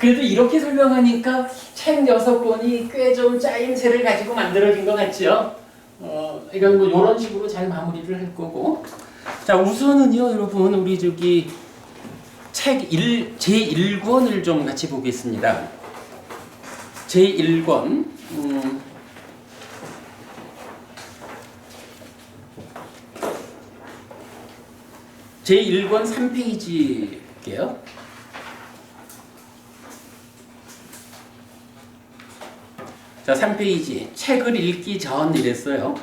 그래도 이렇게 설명하니까 책 6권이 꽤 좀 짜임새를 가지고 만들어진 것 같죠? 이건 뭐 이런 식으로 잘 마무리를 할 거고. 자, 우선은요, 여러분, 우리 저기 책 제1권을 좀 같이 보겠습니다. 제1권. 제1권 3페이지일게요. 자, 3페이지. 책을 읽기 전 이랬어요.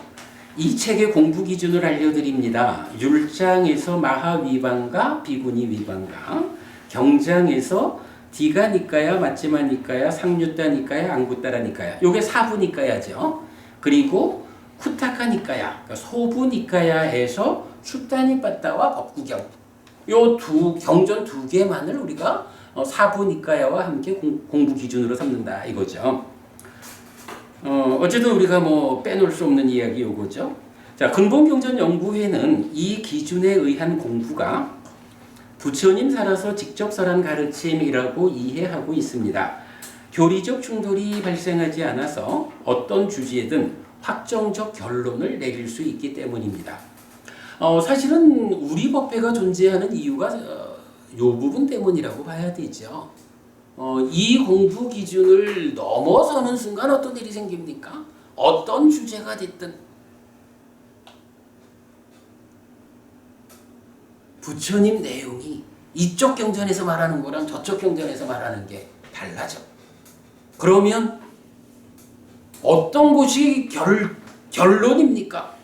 이 책의 공부 기준을 알려드립니다. 율장에서 마하위반가, 비구니위반가, 경장에서 디가니까야, 마찌마니까야, 상류다니까야, 앙구따라니까야. 요게 사부니까야죠. 그리고 쿠타카니까야, 그러니까 소부니까야에서 슈타니빠따와 법구경. 요 경전 두 개만을 우리가 사부니까야와 함께 공부 기준으로 삼는다 이거죠. 어쨌든 우리가 뭐 빼놓을 수 없는 이야기 요거죠. 자, 근본경전연구회는 이 기준에 의한 공부가 부처님 살아서 직접 설한 가르침이라고 이해하고 있습니다. 교리적 충돌이 발생하지 않아서 어떤 주제든 확정적 결론을 내릴 수 있기 때문입니다. 사실은 우리 법회가 존재하는 이유가 요 부분 때문이라고 봐야 되죠. 이 공부 기준을 넘어서는 순간 어떤 일이 생깁니까? 어떤 주제가 됐든 부처님 내용이 이쪽 경전에서 말하는 거랑 저쪽 경전에서 말하는 게 달라져. 그러면 어떤 것이 결론입니까?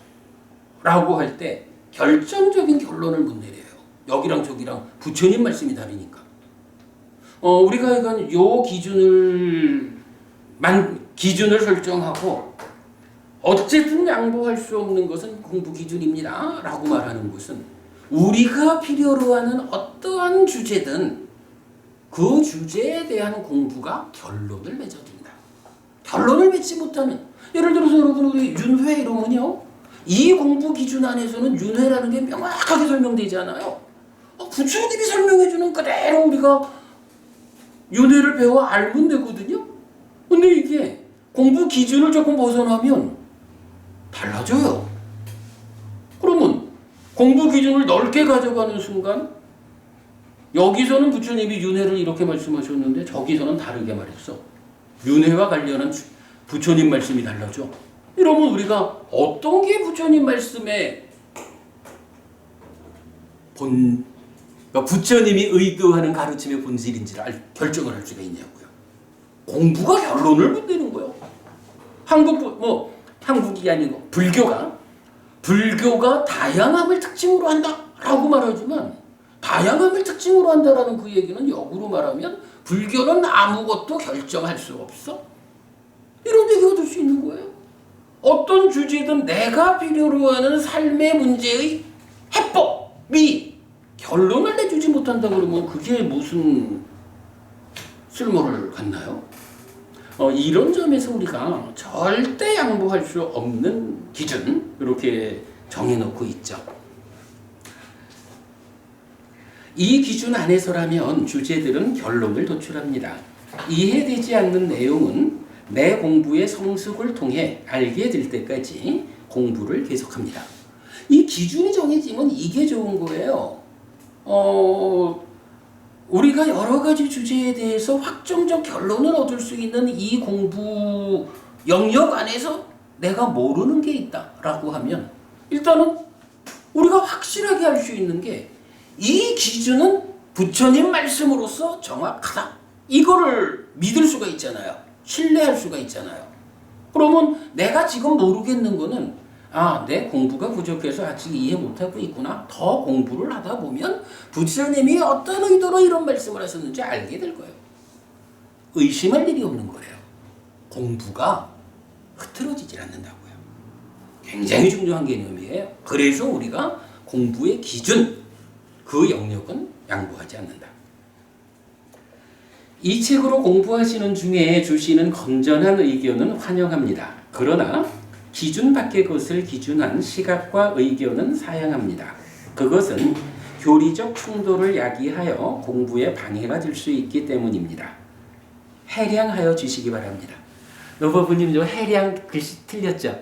라고 할 때 결정적인 결론을 못 내려요. 여기랑 저기랑 부처님 말씀이 다르니까. 우리가 이건 요 기준을 설정하고 어쨌든 양보할 수 없는 것은 공부 기준입니다. 라고 말하는 것은 우리가 필요로 하는 어떠한 주제든 그 주제에 대한 공부가 결론을 맺어준다. 결론을 맺지 못하면 예를 들어서 여러분 우리 윤회 이러면요. 이 공부 기준 안에서는 윤회라는 게 명확하게 설명되지 않아요. 부처님이 설명해주는 그대로 우리가 윤회를 배워 알면 되거든요. 근데 이게 공부 기준을 조금 벗어나면 달라져요. 그러면 공부 기준을 넓게 가져가는 순간 여기서는 부처님이 윤회를 이렇게 말씀하셨는데 저기서는 다르게 말했어. 윤회와 관련한 부처님 말씀이 달라져. 이러면 우리가 어떤 게 부처님 말씀의 그러니까 부처님이 의도하는 가르침의 본질인지를 결정을 할 수가 있냐고요. 공부가 결론을 못 내는 거예요. 한국이 아니고 불교가 다양함을 특징으로 한다라고 말하지만 다양함을 특징으로 한다라는 그 얘기는 역으로 말하면 불교는 아무것도 결정할 수 없어. 이런 얘기가 될 수 있는 거예요. 어떤 주제든 내가 필요로 하는 삶의 문제의 해법이 결론을 내주지 못한다 그러면 그게 무슨 쓸모를 갖나요? 이런 점에서 우리가 절대 양보할 수 없는 기준 이렇게 정해놓고 있죠. 이 기준 안에서라면 주제들은 결론을 도출합니다. 이해되지 않는 내용은 내 공부의 성숙을 통해 알게 될 때까지 공부를 계속합니다. 이 기준이 정해지면 이게 좋은 거예요. 우리가 여러 가지 주제에 대해서 확정적 결론을 얻을 수 있는 이 공부 영역 안에서 내가 모르는 게 있다라고 하면 일단은 우리가 확실하게 할 수 있는 게 이 기준은 부처님 말씀으로서 정확하다. 이거를 믿을 수가 있잖아요. 신뢰할 수가 있잖아요. 그러면 내가 지금 모르겠는 거는 내 공부가 부족해서 아직 이해 못하고 있구나. 더 공부를 하다 보면 부처님이 어떤 의도로 이런 말씀을 하셨는지 알게 될 거예요. 의심할 일이 없는 거예요. 공부가 흐트러지질 않는다고요. 굉장히 중요한 개념이에요. 그래서 우리가 공부의 기준, 그 영역은 양보하지 않는다. 이 책으로 공부하시는 중에 주시는 건전한 의견은 환영합니다. 그러나 기준 밖의 것을 기준한 시각과 의견은 사양합니다. 그것은 교리적 충돌을 야기하여 공부에 방해가 될 수 있기 때문입니다. 해량하여 주시기 바랍니다. 노부부님 저 해량 글씨 틀렸죠?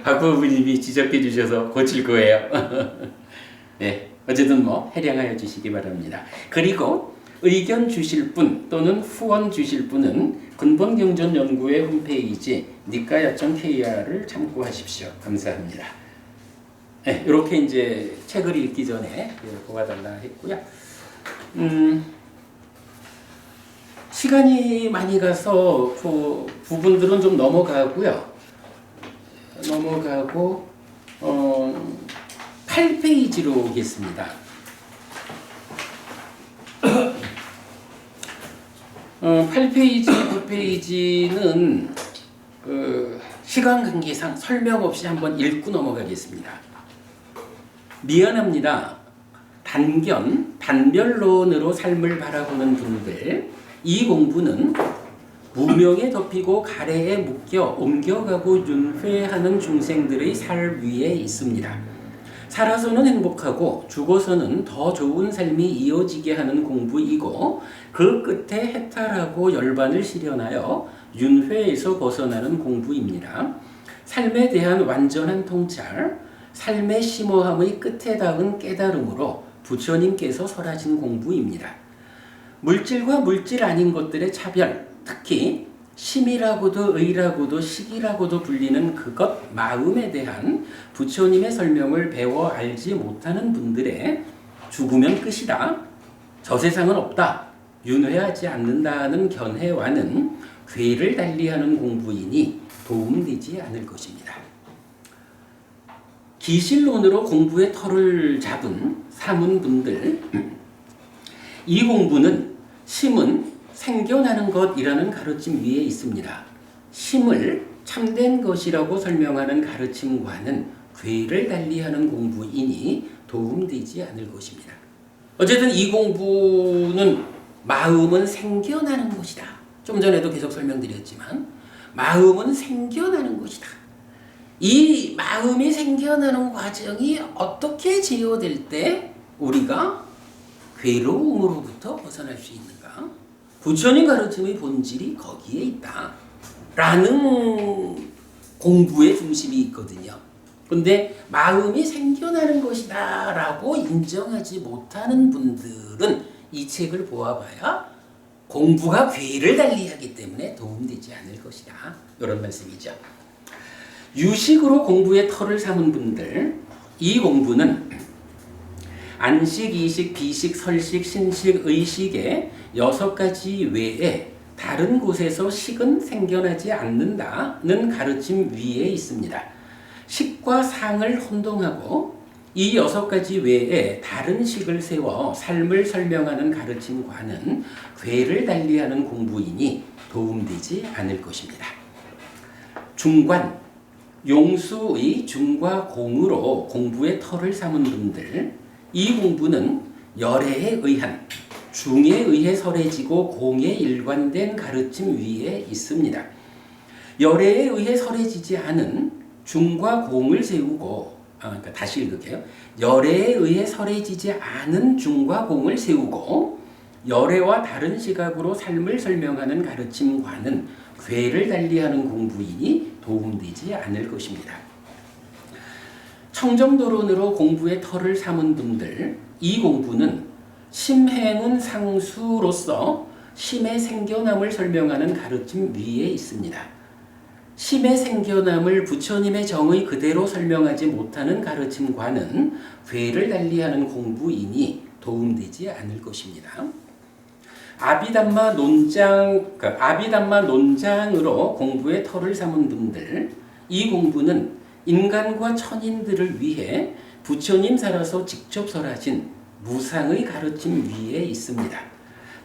박부부님이 지적해 주셔서 고칠 거예요. 네, 어쨌든 뭐 해량하여 주시기 바랍니다. 그리고 의견 주실 분 또는 후원 주실 분은 근본경전연구회 홈페이지 니까야.kr을 참고하십시오. 감사합니다. 네, 이렇게 이제 책을 읽기 전에 보아달라 했고요. 시간이 많이 가서 그 부분들은 좀 넘어가고 8페이지로 오겠습니다. 8페이지, 9페이지는 시간 관계상 설명 없이 한번 읽고 넘어가겠습니다. 미안합니다. 단별론으로 삶을 바라보는 분들, 이 공부는 무명에 덮이고 가래에 묶여 옮겨가고 윤회하는 중생들의 살 위에 있습니다. 살아서는 행복하고 죽어서는 더 좋은 삶이 이어지게 하는 공부이고 그 끝에 해탈하고 열반을 실현하여 윤회에서 벗어나는 공부입니다. 삶에 대한 완전한 통찰, 삶의 심오함의 끝에 닿은 깨달음으로 부처님께서 설하신 공부입니다. 물질과 물질 아닌 것들의 차별, 특히 심이라고도 의라고도 식이라고도 불리는 그것 마음에 대한 부처님의 설명을 배워 알지 못하는 분들의 죽으면 끝이다, 저 세상은 없다, 윤회하지 않는다는 견해와는 궤를 달리하는 공부이니 도움되지 않을 것입니다. 기실론으로 공부의 털을 잡은 사문분들, 이 공부는 심은 생겨나는 것이라는 가르침 위에 있습니다. 심을 참된 것이라고 설명하는 가르침과는 궤를 달리하는 공부이니 도움되지 않을 것입니다. 어쨌든 이 공부는 마음은 생겨나는 것이다. 좀 전에도 계속 설명드렸지만 마음은 생겨나는 것이다. 이 마음이 생겨나는 과정이 어떻게 제어될 때 우리가 괴로움으로부터 벗어날 수 있는가? 부처님 가르침의 본질이 거기에 있다 라는 공부의 중심이 있거든요. 근데 마음이 생겨나는 것이다 라고 인정하지 못하는 분들은 이 책을 보아봐야 공부가 궤를 달리하기 때문에 도움되지 않을 것이다, 이런 말씀이죠. 유식으로 공부의 털을 삼은 분들, 이 공부는 안식, 이식, 비식, 설식, 신식, 의식의 6가지 외에 다른 곳에서 식은 생겨나지 않는다는 가르침 위에 있습니다. 식과 상을 혼동하고 이 6가지 외에 다른 식을 세워 삶을 설명하는 가르침과는 궤를 달리하는 공부이니 도움되지 않을 것입니다. 중관, 용수의 중과 공으로 공부의 털을 삼은 분들, 이 공부는 열애에 의한, 중에 의해 설해지고 공에 일관된 가르침 위에 있습니다. 열애에 의해 설해지지 않은 중과 공을 세우고, 다시 읽을게요. 열애에 의해 설해지지 않은 중과 공을 세우고 열애와 다른 시각으로 삶을 설명하는 가르침과는 궤를 달리하는 공부이니 도움되지 않을 것입니다. 청정도론으로 공부의 털을 삼은 분들, 이 공부는 심행운 상수로서 심의 생겨남을 설명하는 가르침 위에 있습니다. 심의 생겨남을 부처님의 정의 그대로 설명하지 못하는 가르침과는 궤를 달리하는 공부이니 도움되지 않을 것입니다. 아비담마 논장으로 공부의 털을 삼은 분들, 이 공부는 인간과 천인들을 위해 부처님 살아서 직접 설하신 무상의 가르침 위에 있습니다.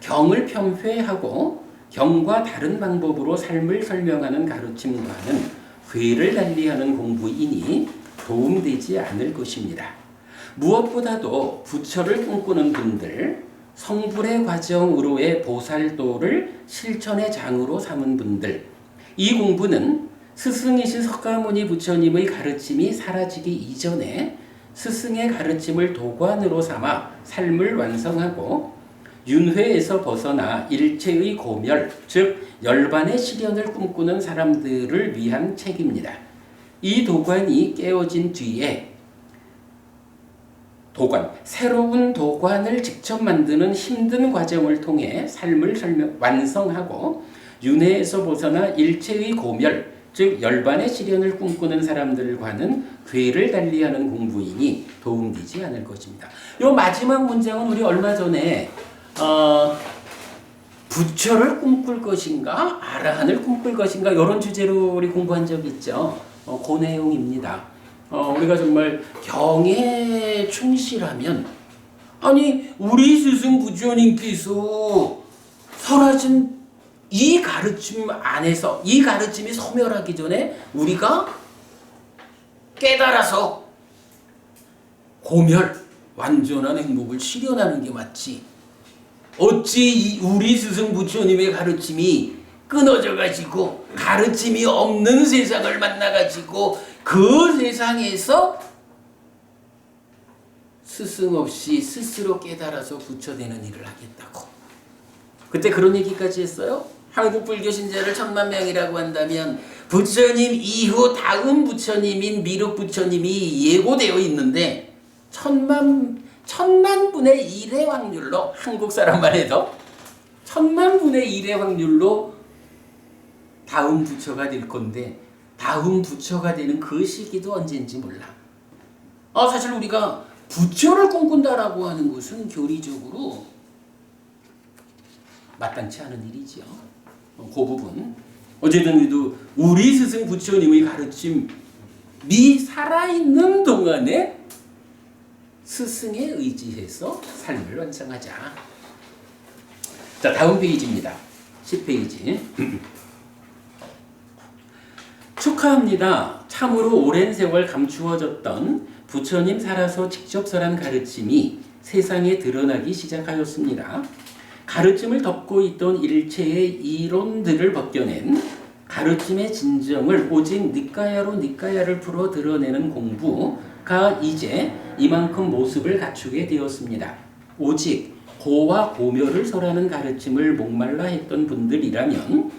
경을 편회하고 경과 다른 방법으로 삶을 설명하는 가르침과는 궤를 달리하는 공부이니 도움되지 않을 것입니다. 무엇보다도 부처를 꿈꾸는 분들, 성불의 과정으로의 보살도를 실천의 장으로 삼은 분들, 이 공부는 스승이신 석가모니 부처님의 가르침이 사라지기 이전에 스승의 가르침을 도관으로 삼아 삶을 완성하고 윤회에서 벗어나 일체의 고멸, 즉 열반의 실현을 꿈꾸는 사람들을 위한 책입니다. 이 도관이 깨어진 뒤에 새로운 도관을 직접 만드는 힘든 과정을 통해 삶을 완성하고 윤회에서 벗어나 일체의 고멸, 즉 열반의 실현을 꿈꾸는 사람들과는 궤를 달리하는 공부이니 도움되지 않을 것입니다. 요 마지막 문장은 우리 얼마 전에 부처를 꿈꿀 것인가 아라한을 꿈꿀 것인가 이런 주제로 우리 공부한 적 있죠. 그 내용입니다. 우리가 정말 경에 충실하면 아니 우리 스승 부처님께서 설하신 이 가르침 안에서 이 가르침이 소멸하기 전에 우리가 깨달아서 고멸 완전한 행복을 실현하는 게 맞지. 어찌 우리 스승 부처님의 가르침이 끊어져 가지고 가르침이 없는 세상을 만나 가지고 그 세상에서 스승 없이 스스로 깨달아서 부처되는 일을 하겠다고. 그때 그런 얘기까지 했어요. 한국 불교 신자를 10,000,000명이라고 한다면 부처님 이후 다음 부처님인 미륵 부처님이 예고되어 있는데 1000만분의 1의 확률로 한국 사람만 해도 1000만분의 1의 확률로 다음 부처가 될 건데 다음 부처가 되는 그 시기도 언제인지 몰라. 사실 우리가 부처를 꿈꾼다라고 하는 것은 교리적으로 마땅치 않은 일이죠. 그 부분. 어쨌든 우리 스승 부처님의 가르침이 살아있는 동안에 스승에 의지해서 삶을 완성하자. 자, 다음 페이지입니다. 10페이지. 축하합니다. 참으로 오랜 세월 감추어졌던 부처님 살아서 직접 설한 가르침이 세상에 드러나기 시작하였습니다. 가르침을 덮고 있던 일체의 이론들을 벗겨낸 가르침의 진정을 오직 니까야로 니까야를 풀어 드러내는 공부가 이제 이만큼 모습을 갖추게 되었습니다. 오직 고와 고멸을 설하는 가르침을 목말라 했던 분들이라면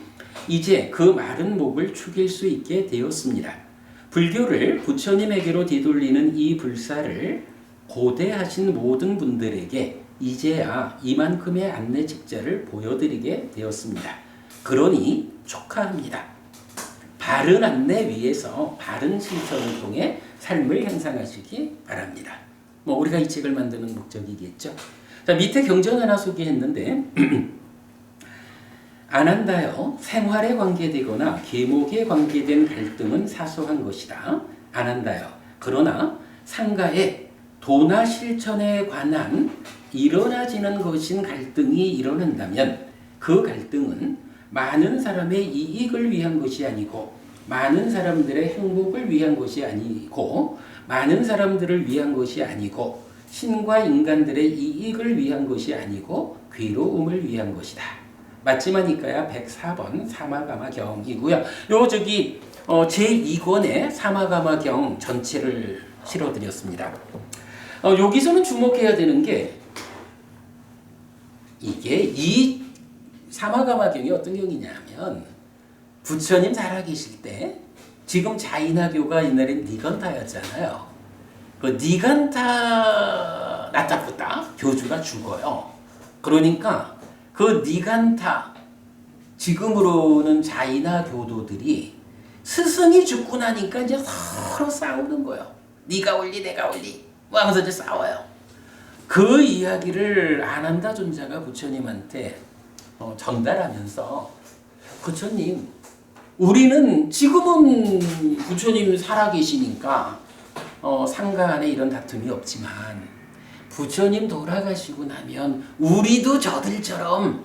이제 그 마른 목을 축일 수 있게 되었습니다. 불교를 부처님에게로 뒤돌리는 이 불사를 고대하신 모든 분들에게 이제야 이만큼의 안내 직자를 보여드리게 되었습니다. 그러니 축하합니다. 바른 안내 위에서 바른 실천을 통해 삶을 향상하시기 바랍니다. 우리가 이 책을 만드는 목적이겠죠. 자, 밑에 경전 하나 소개했는데 안한다여 생활에 관계되거나 계목에 관계된 갈등은 사소한 것이다. 안한다여 그러나 상가에 도나 실천에 관한 일어나지는 것인 갈등이 일어난다면 그 갈등은 많은 사람의 이익을 위한 것이 아니고 많은 사람들의 행복을 위한 것이 아니고 많은 사람들을 위한 것이 아니고 신과 인간들의 이익을 위한 것이 아니고 괴로움을 위한 것이다. 맞지마니까야 104번 사마가마경이고요. 제2권의 사마가마경 전체를 실어드렸습니다. 여기서는 주목해야 되는 게 이 사마가마경이 어떤 경이냐면 부처님 살아계실 때 지금 자인하교가 옛날엔 니간타였잖아요. 그 니간타 나타부다 교주가 죽어요. 그러니까 그 니간타 지금으로는 자인하 교도들이 스승이 죽고 나니까 이제 서로 싸우는 거예요. 네가 올리 내가 올리 하면서 이제 싸워요. 그 이야기를 안한다 존자가 부처님한테 전달하면서 부처님 우리는 지금은 부처님 살아계시니까 상가 안에 이런 다툼이 없지만 부처님 돌아가시고 나면 우리도 저들처럼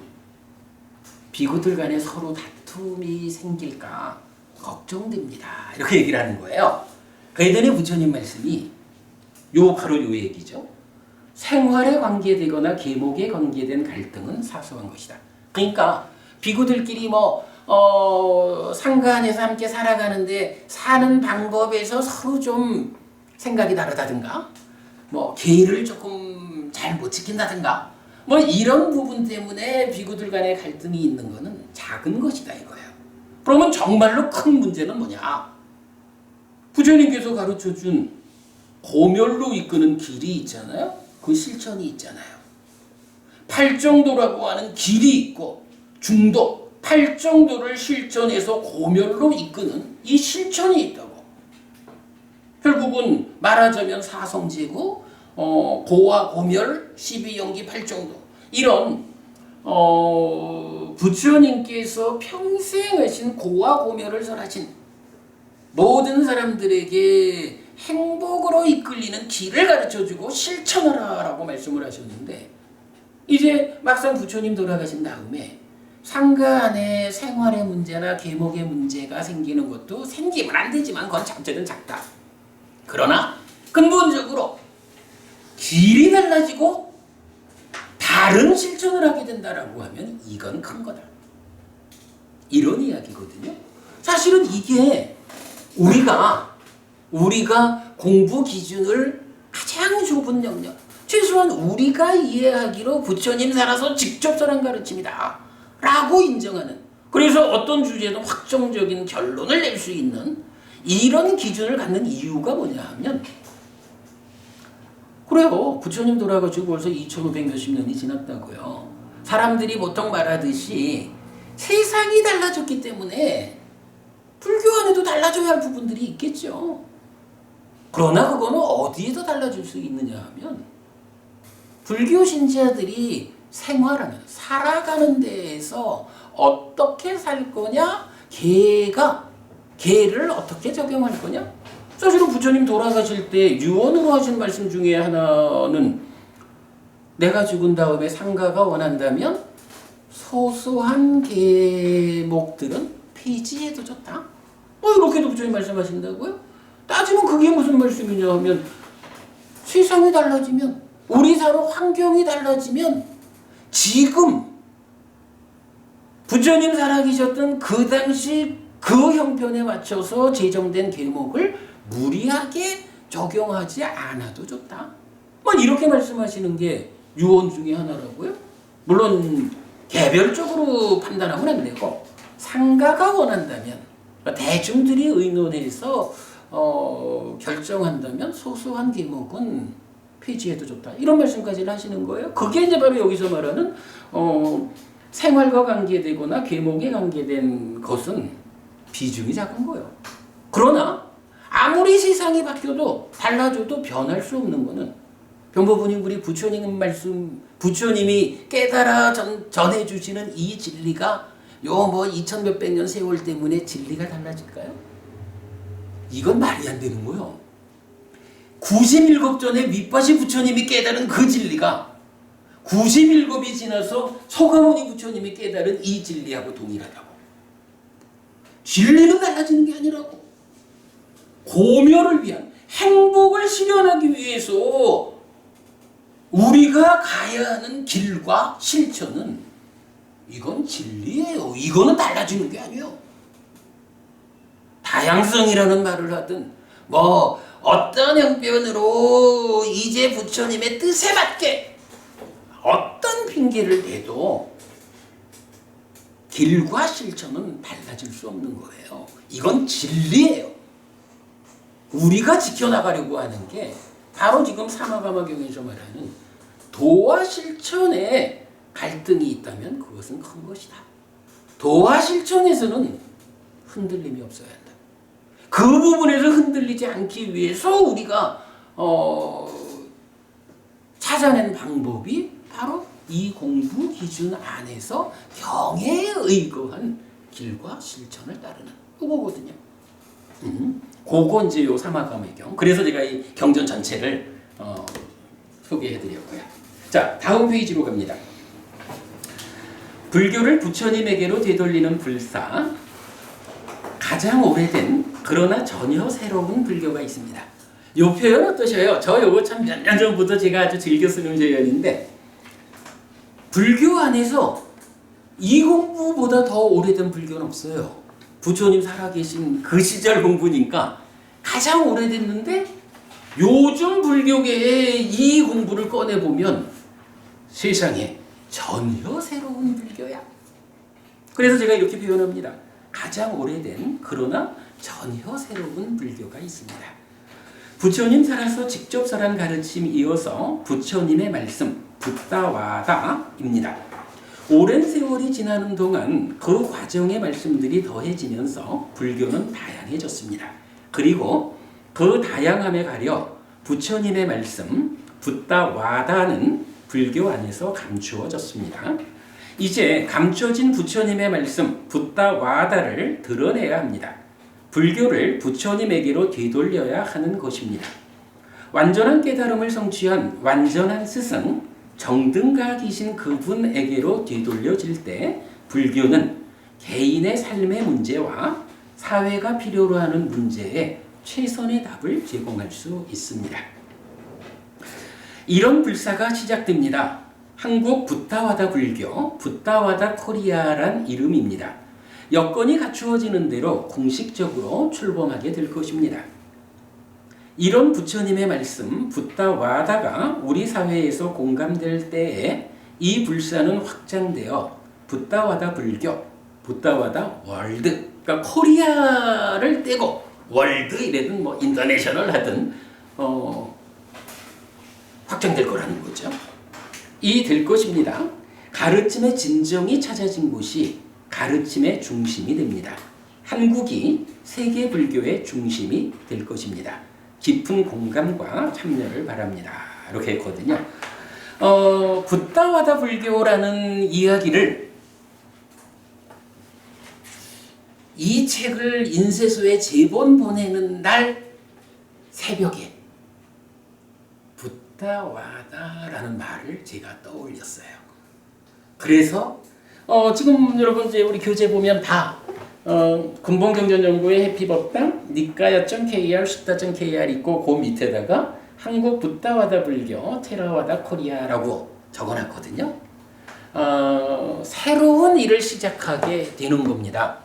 비구들 간에 서로 다툼이 생길까 걱정됩니다. 이렇게 얘기를 하는 거예요. 그랬더니 부처님 말씀이 바로 요 얘기죠. 생활에 관계되거나 계목에 관계된 갈등은 사소한 것이다. 그러니까 비구들끼리 상가 안에서 함께 살아가는데 사는 방법에서 서로 좀 생각이 다르다든가 계의를 조금 잘 못 지킨다든가 뭐 이런 부분 때문에 비구들 간의 갈등이 있는 거는 작은 것이다 이거예요. 그러면 정말로 큰 문제는 뭐냐? 부처님께서 가르쳐준 고멸로 이끄는 길이 있잖아요. 그 실천이 있잖아요. 팔정도라고 하는 길이 있고 중도, 팔정도를 실천해서 고멸로 이끄는 이 실천이 있다고. 결국은 말하자면 사성제고 고와 고멸, 12연기, 팔정도 이런 부처님께서 평생 하신 고와 고멸을 설하신 모든 사람들에게 행복으로 이끌리는 길을 가르쳐주고 실천하라라고 말씀을 하셨는데 이제 막상 부처님 돌아가신 다음에 상가 안에 생활의 문제나 계목의 문제가 생기는 것도 생기면 안 되지만 그건 어쨌든 작다. 그러나 근본적으로 길이 달라지고 다른 실천을 하게 된다라고 하면 이건 큰 거다. 이런 이야기거든요. 사실은 이게 우리가 공부 기준을 가장 좁은 영역, 최소한 우리가 이해하기로 부처님 살아서 직접 설한 가르침이다 라고 인정하는, 그래서 어떤 주제는 확정적인 결론을 낼 수 있는 이런 기준을 갖는 이유가 뭐냐 하면, 그래요, 부처님 돌아가시고 벌써 2500 몇십 년이 지났다고요. 사람들이 보통 말하듯이 세상이 달라졌기 때문에 불교 안에도 달라져야 할 부분들이 있겠죠. 그러나 그거는 어디에서 달라질 수 있느냐 하면 불교 신자들이 생활하는, 살아가는 데에서 어떻게 살 거냐, 계를 어떻게 적용할 거냐. 사실은 부처님 돌아가실 때 유언으로 하신 말씀 중에 하나는 내가 죽은 다음에 상가가 원한다면 소소한 계목들은 폐지해도 좋다. 이렇게도 부처님 말씀하신다고요? 따지면 그게 무슨 말씀이냐 하면 세상이 달라지면, 우리 사는 환경이 달라지면 지금 부처님 살아계셨던 그 당시 그 형편에 맞춰서 제정된 계목을 무리하게 적용하지 않아도 좋다. 이렇게 말씀하시는 게 유언 중에 하나라고요. 물론 개별적으로 판단하면 안 되고 상가가 원한다면, 대중들이 의논해서 결정한다면 소소한 계목은 폐지해도 좋다. 이런 말씀까지를 하시는 거예요. 그게 이제 바로 여기서 말하는 생활과 관계되거나 계목에 관계된 것은 비중이 작은 거예요. 그러나 아무리 세상이 바뀌어도 달라져도 변할 수 없는 거는 변보부님 우리 부처님 말씀, 부처님이 깨달아 전해주시는 이 진리가 요 2000몇백 년 세월 때문에 진리가 달라질까요? 이건 말이 안 되는 거예요. 97전에 윗바시 부처님이 깨달은 그 진리가 97이 지나서 소가모니 부처님이 깨달은 이 진리하고 동일하다고. 진리는 달라지는 게 아니라고. 고멸을 위한, 행복을 실현하기 위해서 우리가 가야 하는 길과 실천은 이건 진리예요. 이거는 달라지는 게 아니에요. 다양성이라는 말을 하든 어떤 형편으로 이제 부처님의 뜻에 맞게 어떤 핑계를 대도 길과 실천은 달라질 수 없는 거예요. 이건 진리예요. 우리가 지켜나가려고 하는 게 바로 지금 사마가마경에서 말하는 도와 실천에 갈등이 있다면 그것은 큰 것이다. 도와 실천에서는 흔들림이 없어야 한다. 그 부분에서 흔들리지 않기 위해서 우리가 찾아낸 방법이 바로 이 공부 기준 안에서 경에 의거한 길과 실천을 따르는 그거거든요. 그거 이제 요 사마감의 경. 그래서 제가 이 경전 전체를 소개해드렸고요. 자, 다음 페이지로 갑니다. 불교를 부처님에게로 되돌리는 불사, 가장 오래된 그러나 전혀 새로운 불교가 있습니다. 요 표현 어떠셔요? 저 요거 참 몇 년 전부터 제가 아주 즐겨 쓰는 표현인데, 불교 안에서 이 공부보다 더 오래된 불교는 없어요. 부처님 살아계신 그 시절 공부니까 가장 오래됐는데 요즘 불교계에 이 공부를 꺼내보면 세상에 전혀 새로운 불교야. 그래서 제가 이렇게 표현합니다. 가장 오래된 그러나 전혀 새로운 불교가 있습니다. 부처님 살아서 직접 설한 가르침 이어서 부처님의 말씀 붓다와다입니다. 오랜 세월이 지나는 동안 그 과정의 말씀들이 더해지면서 불교는 다양해졌습니다. 그리고 그 다양함에 가려 부처님의 말씀 붓다와다는 불교 안에서 감추어졌습니다. 이제 감춰진 부처님의 말씀 붓다와다를 드러내야 합니다. 불교를 부처님에게로 되돌려야 하는 것입니다. 완전한 깨달음을 성취한 완전한 스승 정등각이신 그분에게로 되돌려질 때 불교는 개인의 삶의 문제와 사회가 필요로 하는 문제에 최선의 답을 제공할 수 있습니다. 이런 불사가 시작됩니다. 한국 붓다와다 불교, 붓다와다 코리아란 이름입니다. 여건이 갖추어지는 대로 공식적으로 출범하게 될 것입니다. 이런 부처님의 말씀 붓다와다가 우리 사회에서 공감될 때에 이 불사는 확장되어 붓다와다 불교, 붓다와다 월드, 그러니까 코리아를 떼고 월드 이래든 뭐 인터내셔널 하든 확장될 거라는 거죠. 이 될 것입니다. 가르침의 진정이 찾아진 곳이 가르침의 중심이 됩니다. 한국이 세계 불교의 중심이 될 것입니다. 깊은 공감과 참여를 바랍니다. 이렇게 했거든요. 붓다와다 불교라는 이야기를 이 책을 인쇄소에 제본 보내는 날 새벽에 붓다와다라는 말을 제가 떠올렸어요. 그래서 지금 여러분 이제 우리 교재 보면 다 근본경전연구의 해피법당 니까야.kr 숫다.kr 있고 그 밑에다가 한국 붓다와다 불교 테라와다 코리아라고 적어놨거든요. 새로운 일을 시작하게 되는 겁니다.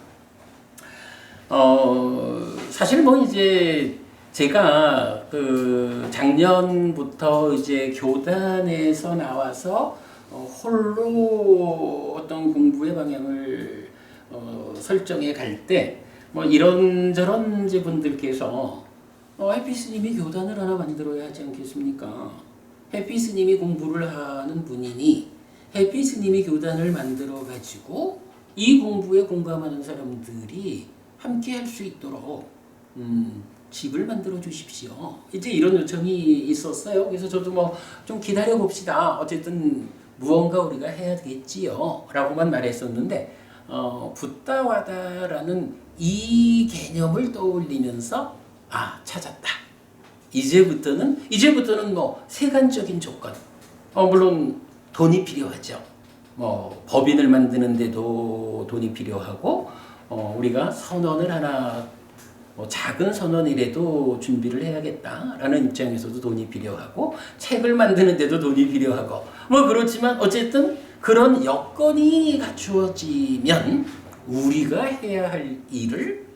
사실 뭐 이제 제가 그 작년부터 이제 교단에서 나와서 홀로 어떤 공부의 방향을 설정해 갈 때 뭐 이런저런 이제 분들께서 해피 스님이 교단을 하나 만들어야 하지 않겠습니까? 해피 스님이 공부를 하는 분이니 해피 스님이 교단을 만들어 가지고 이 공부에 공감하는 사람들이 함께 할 수 있도록 집을 만들어 주십시오. 이제 이런 요청이 있었어요. 그래서 저도 뭐 좀 기다려 봅시다. 어쨌든 무언가 우리가 해야겠지요. 라고만 말했었는데 붓다와다라는 이 개념을 떠올리면서 찾았다. 이제부터는 뭐 세간적인 조건. 물론 돈이 필요하죠. 뭐 법인을 만드는데도 돈이 필요하고 우리가 선언을 하나 뭐 작은 선언이라도 준비를 해야겠다라는 입장에서도 돈이 필요하고 책을 만드는데도 돈이 필요하고 뭐 그렇지만 어쨌든 그런 여건이 갖추어지면 우리가 해야 할 일을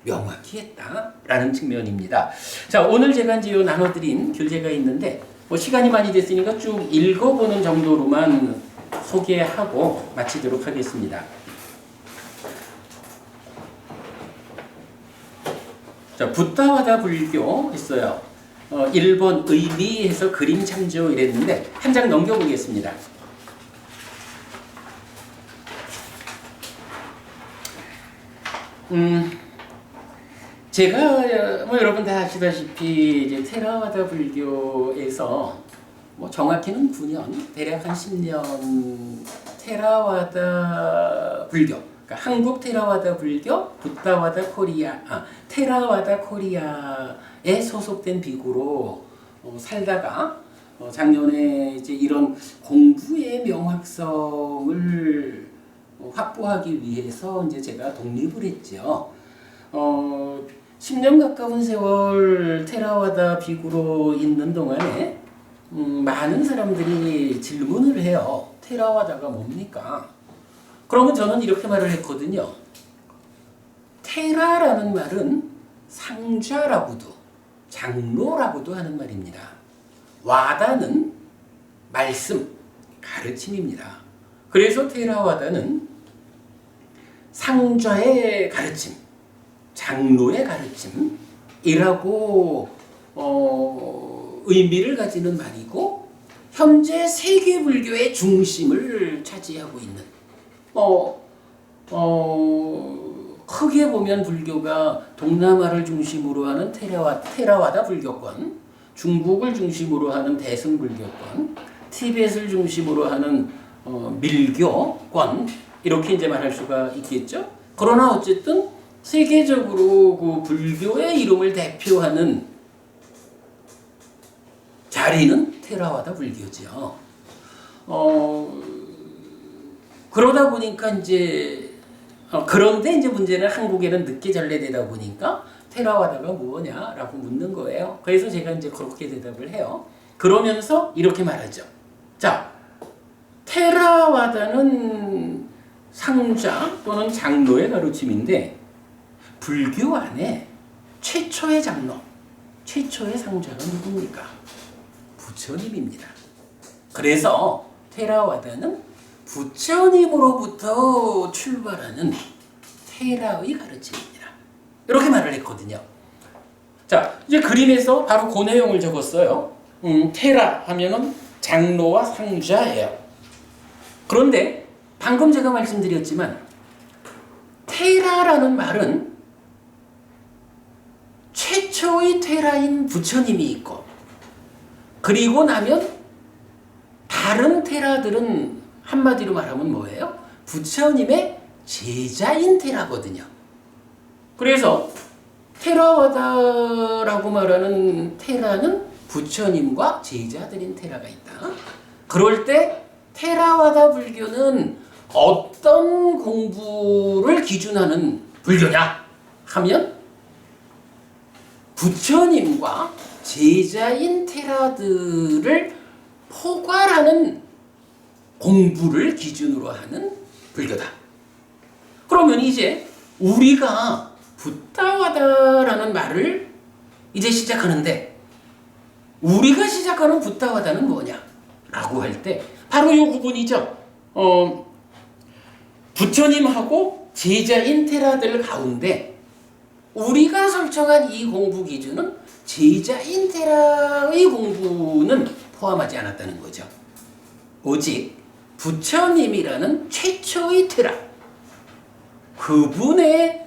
명확히 했다라는 측면입니다. 자, 오늘 제가 이제 나눠드린 교재가 있는데 뭐 시간이 많이 됐으니까 쭉 읽어보는 정도로만 소개하고 마치도록 하겠습니다. 자, 붓다와다 불교 있어요. 1번 의미에서 그림 참조 이랬는데 한 장 넘겨보겠습니다. 제가 뭐 여러분 다 아시다시피 이제 테라와다 불교에서 뭐 정확히는 9년, 대략 한 10년 테라와다 불교, 그러니까 한국 테라와다 불교, 붓다와다 코리아, 테라와다 코리아에 소속된 비구로 살다가 작년에 이제 이런 공부의 명확성을 확보하기 위해서 이제 제가 독립을 했죠. 10년 가까운 세월 테라와다 비구로 있는 동안에 많은 사람들이 질문을 해요. 테라와다가 뭡니까? 그러면 저는 이렇게 말을 했거든요. 테라라는 말은 상좌라고도 장로라고도 하는 말입니다. 와다는 말씀, 가르침입니다. 그래서 테라와다는 상좌의 가르침, 장로의 가르침이라고 의미를 가지는 말이고, 현재 세계 불교의 중심을 차지하고 있는, 크게 보면 불교가 동남아를 중심으로 하는 테라와다 불교권, 중국을 중심으로 하는 대승 불교권, 티벳을 중심으로 하는 밀교권, 이렇게 이제 말할 수가 있겠죠. 그러나 어쨌든 세계적으로 그 불교의 이름을 대표하는 자리는 테라와다 불교죠. 그러다 보니까 이제 그런데 이제 문제는 한국에는 늦게 전래되다 보니까 테라와다가 뭐냐라고 묻는 거예요. 그래서 제가 이제 그렇게 대답을 해요. 그러면서 이렇게 말하죠. 자, 테라와다는 상좌 또는 장로의 가르침인데, 불교 안에 최초의 장로, 최초의 상좌가 누굽니까? 부처님입니다. 그래서 테라와다는 부처님으로부터 출발하는 테라의 가르침입니다. 이렇게 말을 했거든요. 자, 이제 그림에서 바로 그 내용을 적었어요. 테라 하면은 장로와 상좌예요. 그런데 방금 제가 말씀드렸지만 테라라는 말은 최초의 테라인 부처님이 있고, 그리고 나면 다른 테라들은 한마디로 말하면 뭐예요? 부처님의 제자인 테라거든요. 그래서 테라와다라고 말하는 테라는 부처님과 제자들인 테라가 있다. 그럴 때 테라와다 불교는 어떤 공부를 기준하는 불교냐 하면 부처님과 제자인 테라들을 포괄하는 공부를 기준으로 하는 불교다. 그러면 이제 우리가 붓다와다라는 말을 이제 시작하는데, 우리가 시작하는 붓다와다는 뭐냐 라고 할 때 바로 이 부분이죠. 부처님하고 제자인 테라들 가운데 우리가 설정한 이 공부 기준은 제자인 테라의 공부는 포함하지 않았다는 거죠. 오직 부처님이라는 최초의 테라, 그분의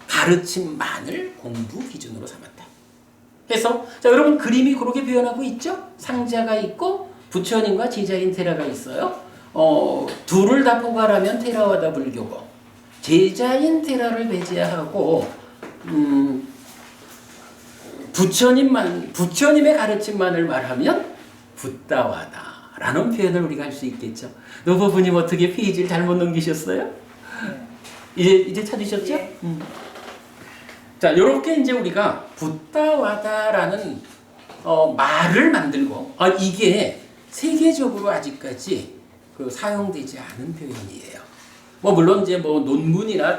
가르침만을 공부 기준으로 삼았다. 그래서 자, 여러분 그림이 그렇게 표현하고 있죠? 상자가 있고 부처님과 제자인 테라가 있어요. 둘을 다 포괄하면 테라와다 불교고, 제자인 테라를 배제하고 부처님의 가르침만을 말하면 붓다와다라는 표현을 우리가 할 수 있겠죠. 노부부님 어떻게 페이지를 잘못 넘기셨어요? 이제 찾으셨죠? 네. 자, 이렇게 이제 우리가 붓다와다라는 말을 만들고, 이게 세계적으로 아직까지 사용되지 않은 표현이에요. 물론 이제 논문이나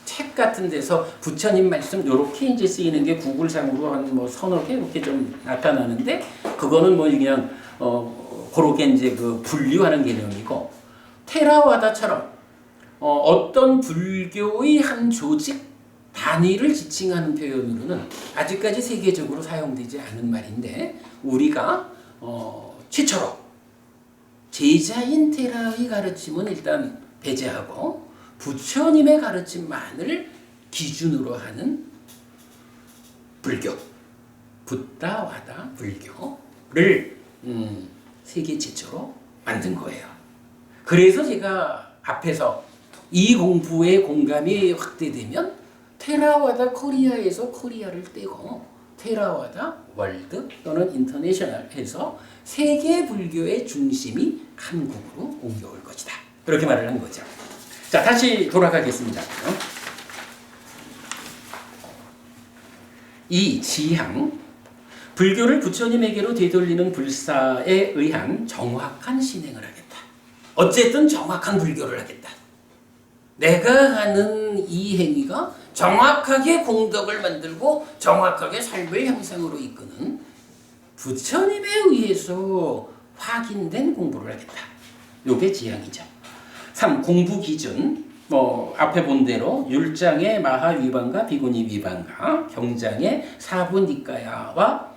책 같은 데서 부처님 말씀 이렇게 이제 쓰이는 게 구글상으로 한 서너 개 이렇게 좀 나타나는데, 그거는 그냥 그렇게 이제 분류하는 개념이고, 테라와다처럼 어떤 불교의 한 조직 단위를 지칭하는 표현으로는 아직까지 세계적으로 사용되지 않은 말인데, 우리가 최초로 제자인 테라의 가르침은 일단 배제하고 부처님의 가르침만을 기준으로 하는 불교, 붓다와다 불교를 세계 최초로 만든 거예요. 그래서 제가 앞에서 이 공부의 공감이 확대되면 테라와다 코리아에서 코리아를 떼고 테라와다 월드 또는 인터내셔널 해서 세계 불교의 중심이 한국으로 옮겨올 것이다. 그렇게 말을 한 거죠. 자, 다시 돌아가겠습니다. 이 지향, 불교를 부처님에게로 되돌리는 불사에 의한 정확한 신행을 하겠다. 어쨌든 정확한 불교를 하겠다. 내가 하는 이 행위가 정확하게 공덕을 만들고 정확하게 삶의 향상으로 이끄는 부처님에 의해서 확인된 공부를 하겠다. 요게 지향이죠. 3. 공부 기준. 앞에 본 대로 율장의 마하 위반과 비구니 위반과 경장의 사부니까야와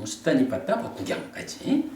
수타니파타 법구경까지.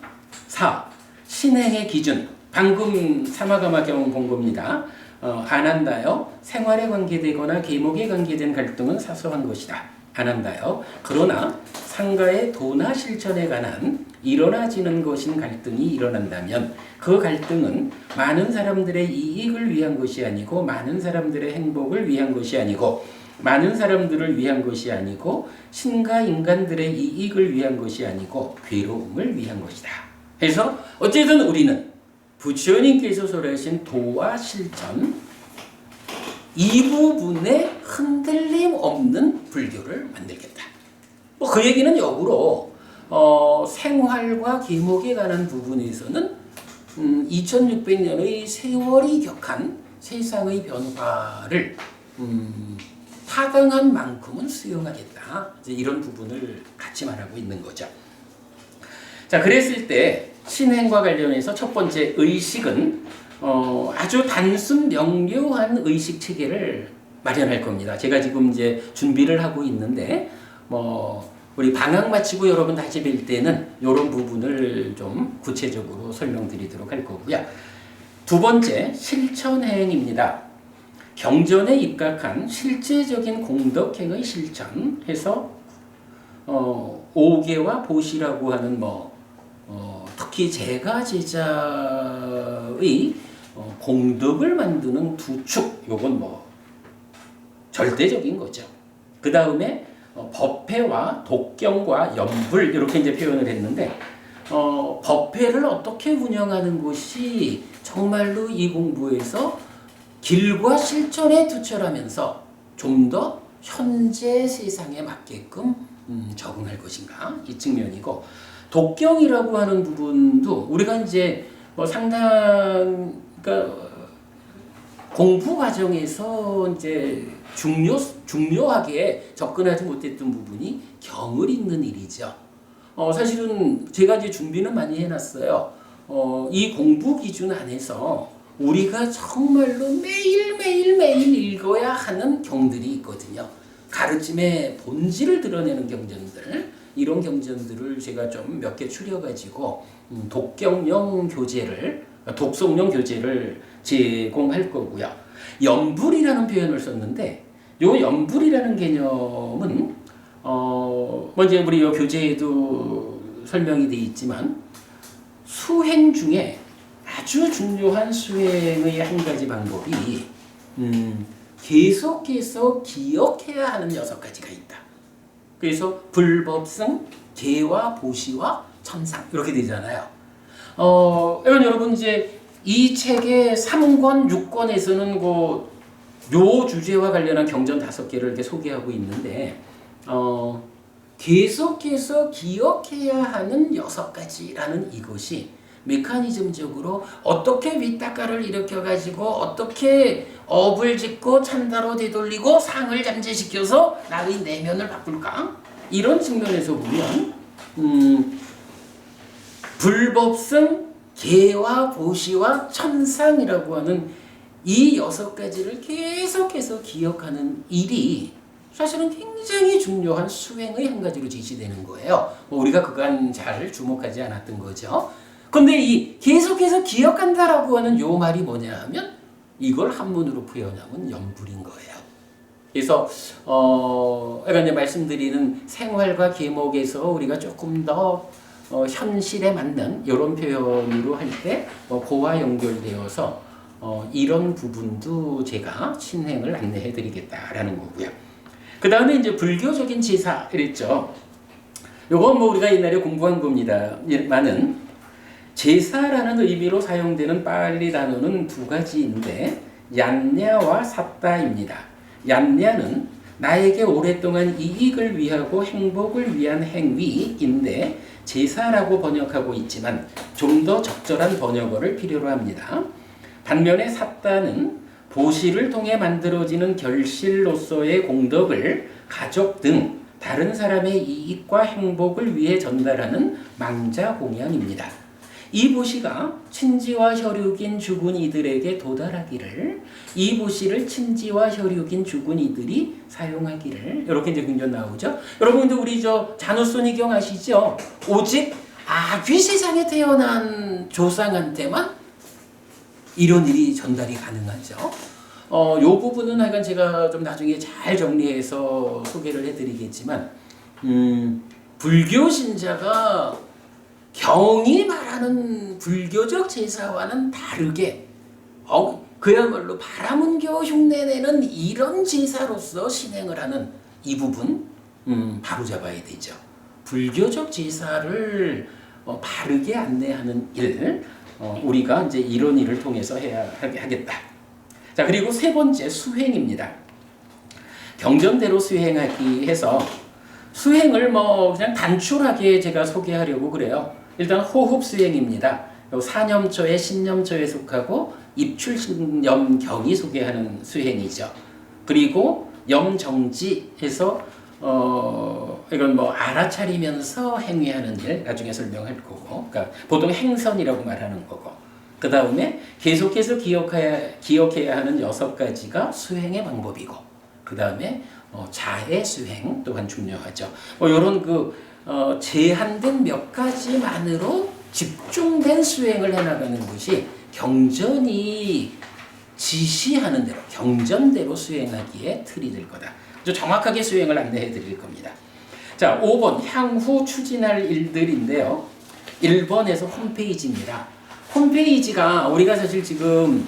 4. 신행의 기준. 방금 사마가마 경험 본 겁니다. 안 한다요. 생활에 관계되거나 계목에 관계된 갈등은 사소한 것이다. 안 한다요. 그러나 상가의 도나 실천에 관한 일어나지는 것인 갈등이 일어난다면 그 갈등은 많은 사람들의 이익을 위한 것이 아니고 많은 사람들의 행복을 위한 것이 아니고 많은 사람들을 위한 것이 아니고 신과 인간들의 이익을 위한 것이 아니고 괴로움을 위한 것이다. 그래서 어쨌든 우리는 부처님께서 설하신 도와 실천 이 부분에 흔들림 없는 불교를 만들겠다. 그 얘기는 역으로 생활과 계목에 관한 부분에서는 2600년의 세월이 격한 세상의 변화를 타당한 만큼은 수용하겠다. 이제 이런 부분을 같이 말하고 있는 거죠. 자, 그랬을 때 신행과 관련해서 첫 번째 의식은 아주 단순 명료한 의식 체계를 마련할 겁니다. 제가 지금 이제 준비를 하고 있는데 우리 방학 마치고 여러분 다시 뵐 때는 이런 부분을 좀 구체적으로 설명드리도록 할 거고요. 두 번째 실천행입니다. 경전에 입각한 실제적인 공덕행의 실천해서 오계와 보시라고 하는 특히 제가 제자의 공덕을 만드는 두 축, 요건 절대적인 거죠. 그 다음에 법회와 독경과 연불 이렇게 이제 표현을 했는데 법회를 어떻게 운영하는 것이 정말로 이 공부에서 길과 실천에 투철하면서 좀 더 현재 세상에 맞게끔 적응할 것인가 이 측면이고 독경이라고 하는 부분도 우리가 이제 그러니까 공부 과정에서 이제 중요하게 접근하지 못했던 부분이 경을 읽는 일이죠. 사실은 제가 이제 준비는 많이 해놨어요. 이 공부 기준 안에서 우리가 정말로 매일 읽어야 하는 경들이 있거든요. 가르침의 본질을 드러내는 경전들, 이런 경전들을 제가 좀 몇 개 추려가지고 독경용 교재를, 독송용 교재를 제공할 거고요. 연불이라는 표현을 썼는데, 요 연불이라는 개념은 먼저 우리 요 교재에도 설명이 되어 있지만 수행 중에 아주 중요한 수행의 한 가지 방법이 계속해서 기억해야 하는 6가지가 있다. 그래서 불법승, 계와 보시와 천상 이렇게 되잖아요. 여러분 이제 이 책의 3권, 6권에서는 요 주제와 관련한 경전 5개를 이렇게 소개하고 있는데 계속해서 기억해야 하는 6가지라는 이것이 메커니즘적으로 어떻게 윗닦아를 일으켜가지고 어떻게 업을 짓고 찬다로 되돌리고 상을 잠재시켜서 나의 내면을 바꿀까? 이런 측면에서 보면 불법승, 계와 보시와 천상이라고 하는 이 6가지를 계속해서 기억하는 일이 사실은 굉장히 중요한 수행의 한 가지로 제시되는 거예요. 우리가 그간 잘 주목하지 않았던 거죠. 근데 이 계속해서 기억한다라고 하는 요 말이 뭐냐 하면 이걸 한문으로 표현하면 연불인 거예요. 그래서 제가 이제 말씀드리는 생활과 계목에서 우리가 조금 더 현실에 맞는 이런 표현으로 할 때 그와 연결되어서 이런 부분도 제가 신행을 안내해 드리겠다라는 거고요. 그 다음에 이제 불교적인 제사 그랬죠. 요건 우리가 옛날에 공부한 겁니다만은 제사라는 의미로 사용되는 빨리 단어는 2가지인데 얀냐와 삿다입니다. 얀냐는 나에게 오랫동안 이익을 위하고 행복을 위한 행위인데 제사라고 번역하고 있지만 좀 더 적절한 번역어를 필요로 합니다. 반면에 삿다는 보시를 통해 만들어지는 결실로서의 공덕을 가족 등 다른 사람의 이익과 행복을 위해 전달하는 망자 공양입니다. 이 보시가 친지와 혈육인 죽은 이들에게 도달하기를, 이 보시를 친지와 혈육인 죽은 이들이 사용하기를, 이렇게 이제 근전 나오죠. 여러분들 우리 저 잔우손이경 아시죠? 오직 아귀 세상에 태어난 조상한테만 이런 일이 전달이 가능하죠. 요 부분은 하여간 제가 좀 나중에 잘 정리해서 소개를 해드리겠지만, 불교 신자가 경이 말하는 불교적 제사와는 다르게 그야말로 바라문교 흉내내는 이런 제사로서 신행을 하는 이 부분 바로잡아야 되죠. 불교적 제사를 바르게 안내하는 일, 우리가 이제 이런 일을 통해서 해야 하겠다. 자, 그리고 세 번째 수행입니다. 경전대로 수행하기 해서 수행을 그냥 단출하게 제가 소개하려고 그래요. 일단 호흡 수행입니다. 사념초에 신념초에 속하고 입출신념경이 소개하는 수행이죠. 그리고 염정지해서 이건 알아차리면서 행위하는 일 나중에 설명할 거고, 그러니까 보통 행선이라고 말하는 거고, 그 다음에 계속해서 기억해야 하는 6가지가 수행의 방법이고, 그 다음에 자해 수행 또한 중요하죠. 이런 제한된 몇 가지만으로 집중된 수행을 해나가는 것이 경전이 지시하는 대로, 경전대로 수행하기에 틀이 될 거다. 정확하게 수행을 안내해 드릴 겁니다. 자, 5번 향후 추진할 일들인데요. 1번에서 홈페이지입니다. 홈페이지가 우리가 사실 지금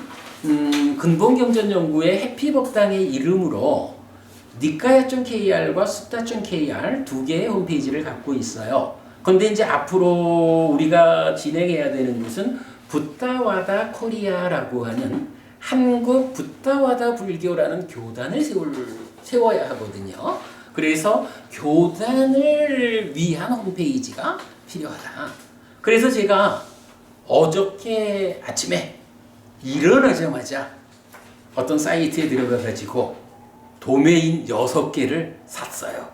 근본경전연구의 해피법당의 이름으로 니카야.kr과 숫다.kr 두 개의 홈페이지를 갖고 있어요. 그런데 이제 앞으로 우리가 진행해야 되는 것은 붓다와다 코리아라고 하는 한국 붓다와다 불교라는 교단을 세워야 하거든요. 그래서 교단을 위한 홈페이지가 필요하다. 그래서 제가 어저께 아침에 일어나자마자 어떤 사이트에 들어가 가지고 도메인 6개를 샀어요.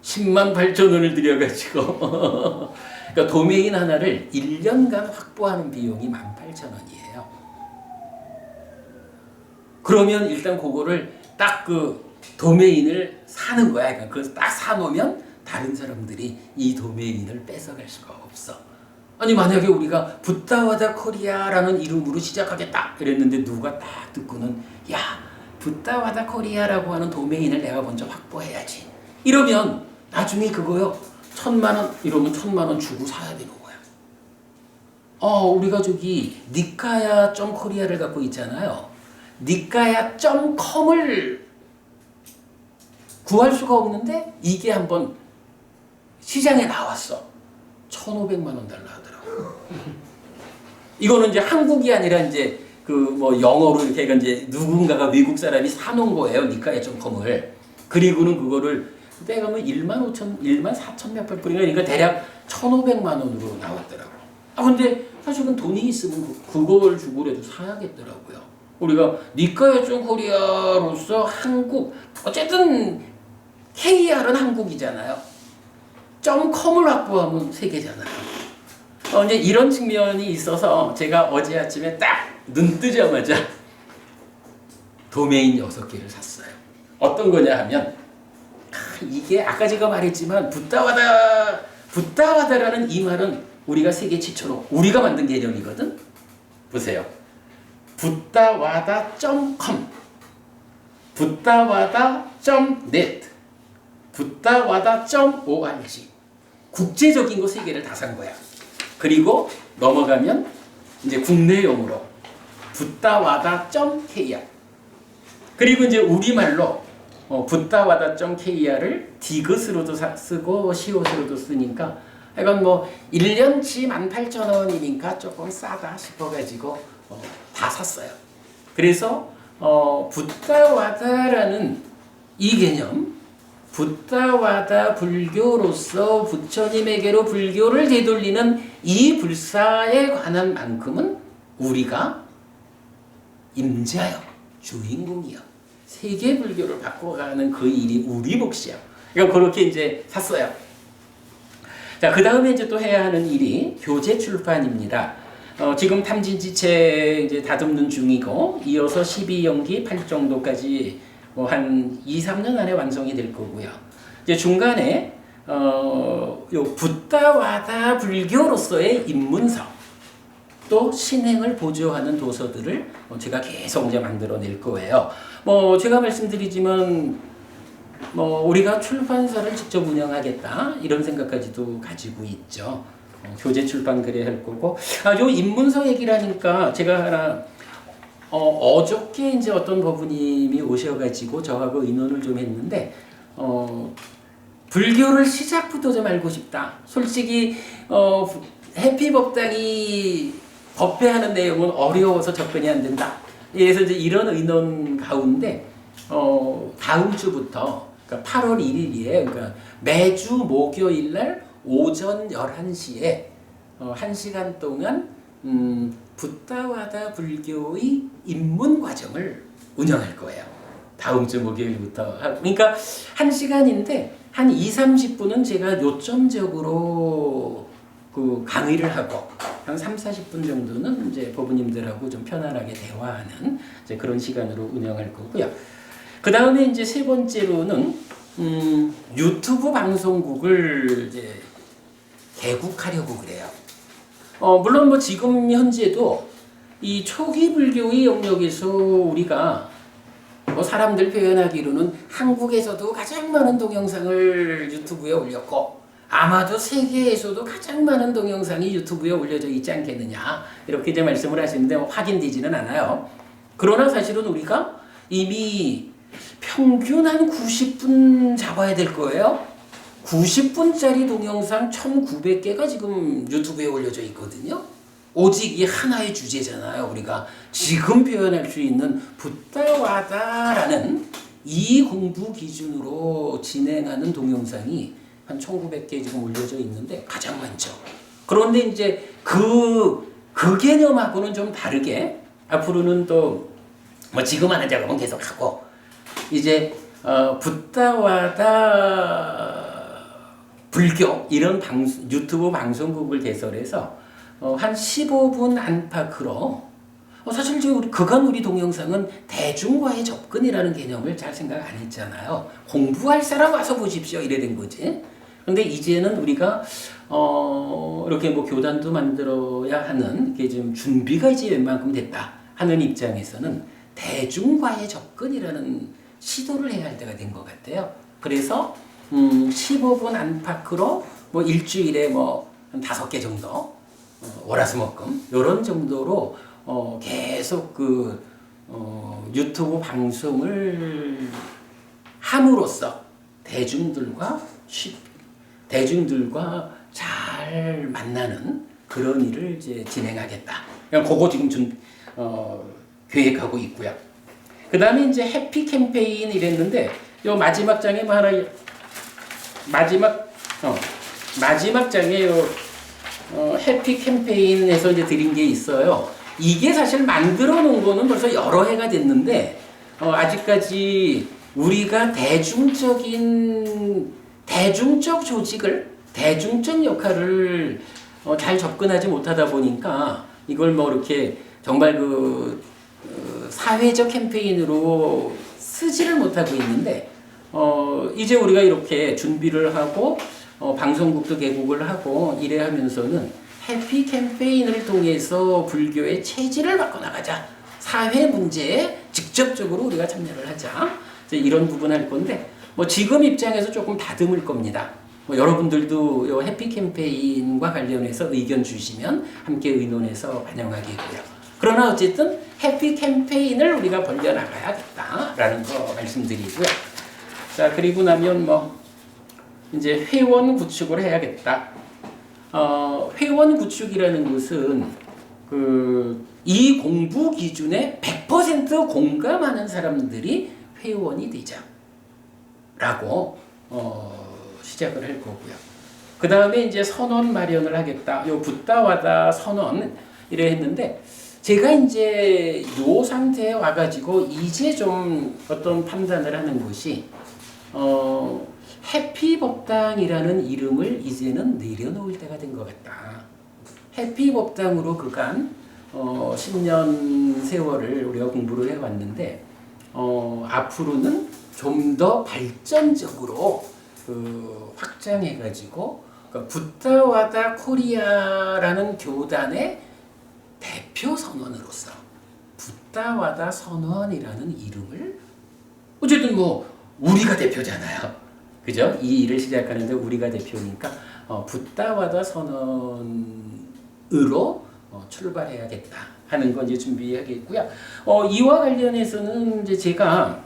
10만 8천 원을 들여가지고 그러니까 도메인 하나를 1년간 확보하는 비용이 18,000원이에요. 그러면 일단 그거를 딱 도메인을 사는 거야. 그러니까 그걸 딱 사놓으면 다른 사람들이 이 도메인을 뺏어갈 수가 없어. 아니 만약에 우리가 붓다와다 코리아라는 이름으로 시작하겠다 그랬는데 누가 딱 듣고는 야 붓다와다 코리아라고 하는 도메인을 내가 먼저 확보해야지. 이러면 나중에 그거요 1,000만 원 이러면 1,000만 원 주고 사야 되는 거야. 우리가 저기 니카야.코리아를 갖고 있잖아요. 니카야.com을 구할 수가 없는데 이게 한번 시장에 나왔어. 1,500만 원 달라 하더라고. 이거는 이제 한국이 아니라 이제 영어로 이렇게 이제 누군가가 외국 사람이 사놓은 거예요. 니카야.com을. 그리고는 그거를 그때 가면 14,000 몇백 불인가 그러니까 대략 1,500만 원으로 나왔더라고. 근데 사실은 돈이 있으면 그걸 주고라도 사야겠더라고요. 우리가 니카야.코리아로서 한국 어쨌든 KR은 한국이잖아요. .com을 확보하면 세계잖아요. 이제 이런 측면이 있어서 제가 어제 아침에 딱 눈 뜨자마자 도메인 6개를 샀어요. 어떤 거냐 하면 이게 아까 제가 말했지만 붓다와다라는 이 말은 우리가 세계 최초로 우리가 만든 개념이거든. 보세요. 붓다와다.com, 붓다와다.net, 붓다와다.org 국제적인 거 3개를 다 산 거야. 그리고 넘어가면 이제 국내용으로 붓다와다.kr 그리고 이제 우리말로 붓다와다.kr을 디귿으로도 쓰고 시옷으로도 쓰니까 하여간 1년치 18,000원이니까 조금 싸다 싶어가지고 다 샀어요. 그래서 붓다와다라는 이 개념, 붓다와다 불교로서 부처님에게로 불교를 되돌리는 이 불사에 관한 만큼은 우리가 임자요, 주인공이요. 세계 불교를 바꿔가는 그 일이 우리 몫이야. 그러니까 그렇게 이제 샀어요. 자, 그 다음에 이제 또 해야 하는 일이 교재 출판입니다. 지금 탐진지책 이제 다듬는 중이고, 이어서 12연기 8 정도까지 뭐 한 2, 3년 안에 완성이 될 거고요. 이제 중간에 요 붓다와다 불교로서의 입문서, 또 신행을 보조하는 도서들을 제가 계속 이제 만들어낼 거예요. 뭐 제가 말씀드리지만 우리가 출판사를 직접 운영하겠다 이런 생각까지도 가지고 있죠. 교재 출판 그래 할 거고. 요 입문서 얘기를 하니까 제가 하나 어저께 이제 어떤 법부님이 오셔가지고 저하고 의논을 좀 했는데 불교를 시작부터 좀 알고 싶다. 솔직히 해피법당이 법회하는 내용은 어려워서 접근이 안 된다. 그래서 이제 이런 의논 가운데 다음 주부터 그러니까 8월 1일이에요. 그러니까 매주 목요일 날 오전 11시에 1시간 동안 붓다와다 불교의 입문 과정을 운영할 거예요. 다음 주 목요일부터. 그러니까 1시간인데 한 2, 30분은 제가 요점적으로 그 강의를 하고 한 3, 40분 정도는 이제 법부님들하고 좀 편안하게 대화하는 이제 그런 시간으로 운영할 거고요. 그 다음에 이제 세 번째로는 유튜브 방송국을 이제 개국하려고 그래요. 물론 뭐 지금 현재도 이 초기 불교의 영역에서 우리가 사람들 표현하기로는 한국에서도 가장 많은 동영상을 유튜브에 올렸고 아마도 세계에서도 가장 많은 동영상이 유튜브에 올려져 있지 않겠느냐 이렇게 이제 말씀을 하시는데 확인되지는 않아요. 그러나 사실은 우리가 이미 평균 한 90분 잡아야 될 거예요. 90분짜리 동영상 1900개가 지금 유튜브에 올려져 있거든요. 오직 이 하나의 주제잖아요. 우리가 지금 표현할 수 있는 붓다와다라는 이 공부 기준으로 진행하는 동영상이 한 1900개 지금 올려져 있는데 가장 많죠. 그런데 이제 그 개념하고는 좀 다르게 앞으로는 또 뭐 지금 하는 작업은 계속하고 이제 붓다와다 불교 이런 유튜브 방송국을 개설해서 한 15분 안팎으로 사실 그간 우리 동영상은 대중과의 접근이라는 개념을 잘 생각 안 했잖아요. 공부할 사람 와서 보십시오 이래 된 거지. 근데 이제는 우리가 이렇게 뭐 교단도 만들어야 하는 게 좀 준비가 이제 웬만큼 됐다 하는 입장에서는 대중과의 접근이라는 시도를 해야 할 때가 된 것 같아요. 그래서 15분 안팎으로 뭐 일주일에 뭐 한 5개 정도 월화수목금 이런 정도로 계속 그 유튜브 방송을 함으로써 대중들과 잘 만나는 그런 일을 이제 진행하겠다. 그거 지금 계획하고 있고요. 그 다음에 이제 해피 캠페인 이랬는데 요 마지막 장에 뭐 하나 마지막 장에 요 해피 캠페인에서 이제 드린 게 있어요. 이게 사실 만들어 놓은 거는 벌써 여러 해가 됐는데 아직까지 우리가 대중적 조직을 대중적 역할을 잘 접근하지 못하다 보니까 이걸 뭐 이렇게 정말 사회적 캠페인으로 쓰지를 못하고 있는데 이제 우리가 이렇게 준비를 하고 방송국도 개국을 하고 이래 하면서는 해피 캠페인을 통해서 불교의 체질을 바꿔나가자. 사회 문제에 직접적으로 우리가 참여를 하자. 이런 부분 할 건데 뭐 지금 입장에서 조금 다듬을 겁니다. 뭐 여러분들도 요 해피 캠페인과 관련해서 의견 주시면 함께 의논해서 반영하겠고요. 그러나 어쨌든 해피 캠페인을 우리가 벌려나가야겠다라는 거 말씀드리고요. 자, 그리고 나면 뭐 이제 회원 구축을 해야겠다. 회원 구축이라는 것은 이 공부 기준에 100% 공감하는 사람들이 회원이 되자라고 시작을 할 거고요. 그 다음에 이제 선언 마련을 하겠다. 요 붓다와다 선언 이래 했는데 제가 이제 요 상태에 와가지고 이제 좀 어떤 판단을 하는 것이 해피법당이라는 이름을 이제는 내려놓을 때가 된 것 같다. 해피법당으로 그간 10년 세월을 우리가 공부를 해왔는데 앞으로는 좀 더 발전적으로 확장해가지고 붓다와다 코리아라는 교단의 대표 선원으로서 붓다와다 선원이라는 이름을 어쨌든 뭐 우리가 대표잖아요. 그죠? 이 일을 시작하는데 우리가 대표니까 붓다와다 선언으로 출발해야겠다 하는 건 이제 준비하겠고요. 이와 관련해서는 이제 제가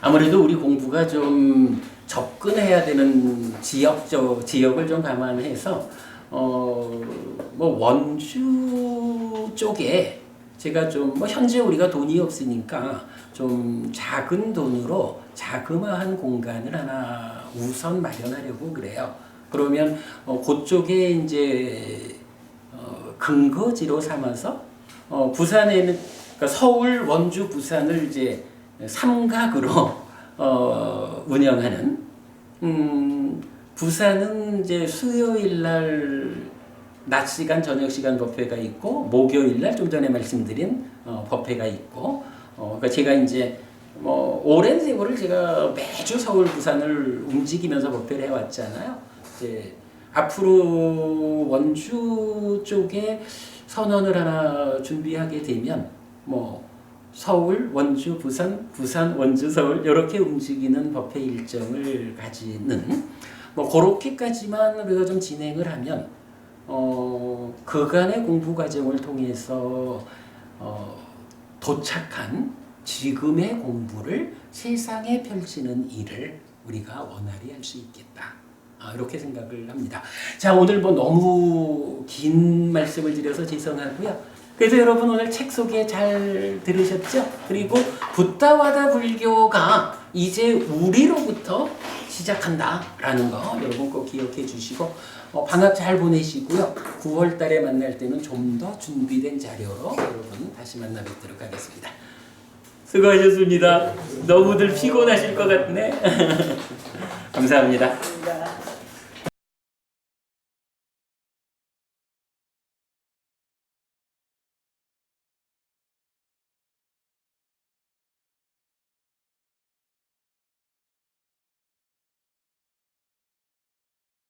아무래도 우리 공부가 좀 접근해야 되는 지역을 좀 감안해서 뭐 원주 쪽에 제가 좀 뭐 현재 우리가 돈이 없으니까 좀 작은 돈으로 자그마한 공간을 하나 우선 마련하려고 그래요. 그러면 그쪽에 이제 근거지로 삼아서 부산에는 그러니까 서울, 원주, 부산을 이제 삼각으로 운영하는 부산은 이제 수요일 날 낮 시간, 저녁 시간 법회가 있고 목요일 날 좀 전에 말씀드린 법회가 있고 그러니까 제가 이제 뭐 오랜 세월을 제가 매주 서울, 부산을 움직이면서 법회를 해왔잖아요. 이제 앞으로 원주 쪽에 선언을 하나 준비하게 되면 뭐 서울, 원주, 부산, 원주, 서울 이렇게 움직이는 법회 일정을 가지는 뭐 그렇게까지만 우리가 좀 진행을 하면 그간의 공부 과정을 통해서 도착한 지금의 공부를 세상에 펼치는 일을 우리가 원활히 할 수 있겠다. 이렇게 생각을 합니다. 자, 오늘 뭐 너무 긴 말씀을 드려서 죄송하고요. 그래서 여러분 오늘 책 소개 잘 들으셨죠? 그리고 붓다와다 불교가 이제 우리로부터 시작한다라는 거 여러분 꼭 기억해 주시고 방학 잘 보내시고요. 9월 달에 만날 때는 좀 더 준비된 자료로 여러분 다시 만나 뵙도록 하겠습니다. 수고하셨습니다. 너무들 피곤하실 것 같네. 감사합니다.